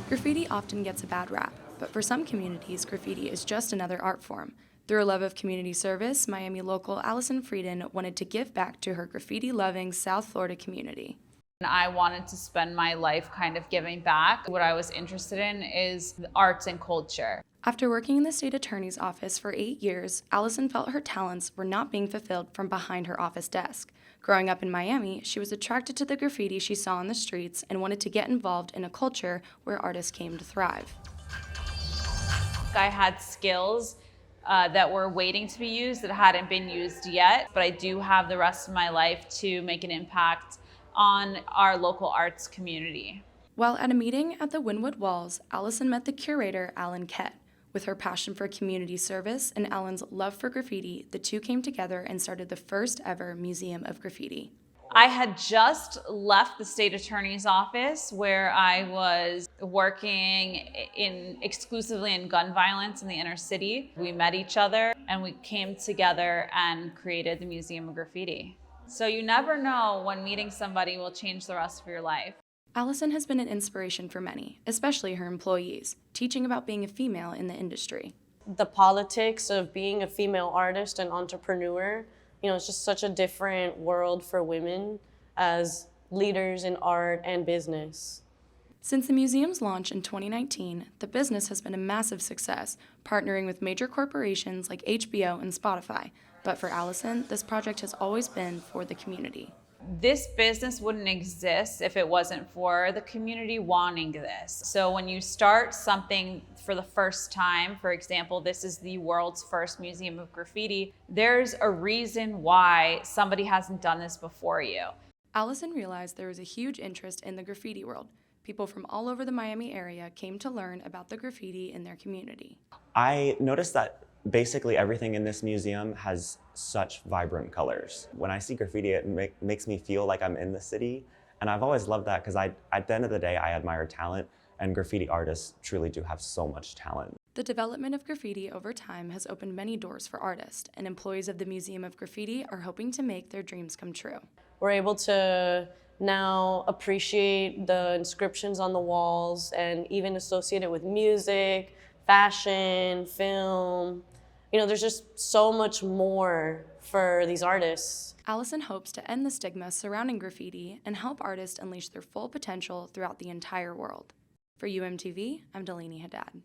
Graffiti often gets a bad rap, but for some communities, graffiti is just another art form. Through a love of community service, Miami local Allison Frieden wanted to give back to her graffiti-loving South Florida community. I wanted to spend my life kind of giving back. What I was interested in is the arts and culture. After working in the state attorney's office for 8 years, Allison felt her talents were not being fulfilled from behind her office desk. Growing up in Miami, she was attracted to the graffiti she saw on the streets and wanted to get involved in a culture where artists came to thrive. I had skills that were waiting to be used that hadn't been used yet, but I do have the rest of my life to make an impact on our local arts community. While at a meeting at the Wynwood Walls, Allison met the curator, Alan Kett. With her passion for community service and Alan's love for graffiti, the two came together and started the first ever Museum of Graffiti. I had just left the state attorney's office where I was working exclusively in gun violence in the inner city. We met each other and we came together and created the Museum of Graffiti. So you never know when meeting somebody will change the rest of your life. Allison has been an inspiration for many, especially her employees, teaching about being a female in the industry. The politics of being a female artist and entrepreneur, it's just such a different world for women as leaders in art and business. Since the museum's launch in 2019, the business has been a massive success, partnering with major corporations like HBO and Spotify. But for Allison, this project has always been for the community. This business wouldn't exist if it wasn't for the community wanting this. So when you start something for the first time, for example, this is the world's first Museum of Graffiti, there's a reason why somebody hasn't done this before you. Allison realized there was a huge interest in the graffiti world. People from all over the Miami area came to learn about the graffiti in their community. I noticed that basically everything in this museum has such vibrant colors. When I see graffiti, it makes me feel like I'm in the city. And I've always loved that because at the end of the day, I admire talent, and graffiti artists truly do have so much talent. The development of graffiti over time has opened many doors for artists, and employees of the Museum of Graffiti are hoping to make their dreams come true. We're able to now appreciate the inscriptions on the walls and even associate it with music, fashion, film. There's just so much more for these artists. Allison hopes to end the stigma surrounding graffiti and help artists unleash their full potential throughout the entire world. For UMTV, I'm Delaney Haddad.